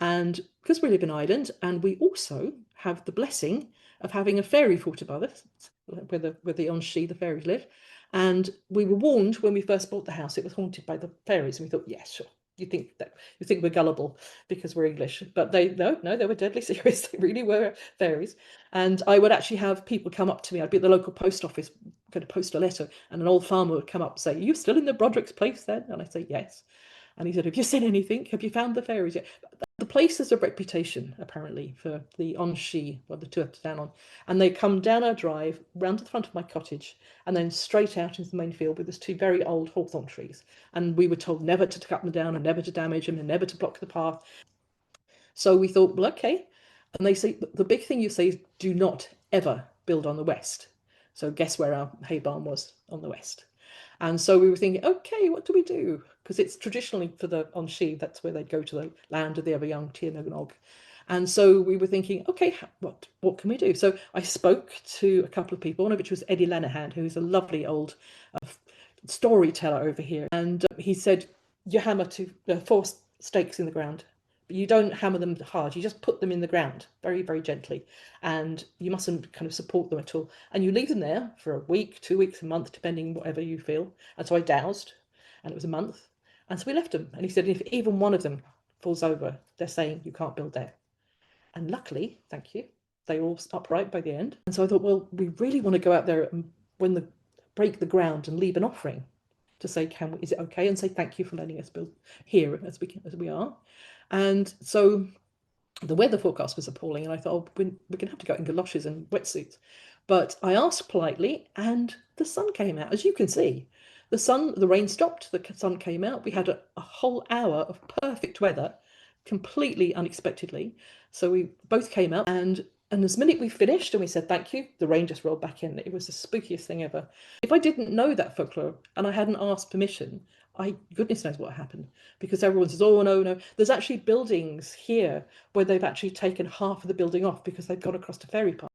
And because we live in Ireland, and we also have the blessing of having a fairy fort above us, where the Aos Sí, the fairies live. And we were warned when we first bought the house, it was haunted by the fairies. And we thought, yes, sure. You think we're gullible because we're English, but no, they were deadly serious. They really were fairies. And I would actually have people come up to me. I'd be at the local post office going to post a letter, and an old farmer would come up and say, "Are you still in the Broderick's place then?" And I say, "Yes." And he said, "Have you seen anything? Have you found the fairies yet?" The place has a reputation, apparently, for the Aos Sí, or the two down on. And they come down our drive, round to the front of my cottage, and then straight out into the main field with these two very old hawthorn trees. And we were told never to cut them down and never to damage them and never to block the path. So we thought, well, okay. And they say the big thing you say is do not ever build on the west. So guess where our hay barn was? On the west. And so we were thinking, okay, what do we do? Because it's traditionally for the Aos Sí, that's where they'd go to the land of the ever young Tir. And so we were thinking, okay, what can we do? So I spoke to a couple of people, one of which was Eddie Lenahan, who is a lovely old storyteller over here. And he said, you hammer four stakes in the ground, but you don't hammer them hard. You just put them in the ground very, very gently. And you mustn't kind of support them at all. And you leave them there for a week, 2 weeks, a month, depending whatever you feel. And so I dowsed, and it was a month. And so we left them. And he said, if even one of them falls over, they're saying you can't build there. And luckily, thank you, they all upright by the end. And so I thought, well, we really want to go out there and break the ground and leave an offering to say, is it okay? And say thank you for letting us build here as we are. And so the weather forecast was appalling, and I thought, oh, we're going to have to go in galoshes and wetsuits. But I asked politely, and the sun came out. As you can see, the rain stopped, the sun came out. We had a whole hour of perfect weather, completely unexpectedly. So we both came out, and as minute we finished and we said thank you, the rain just rolled back in. It was the spookiest thing ever. If I didn't know that folklore and I hadn't asked permission, goodness knows what happened, because everyone says, oh no, no. There's actually buildings here where they've actually taken half of the building off because they've gone across to fairy park.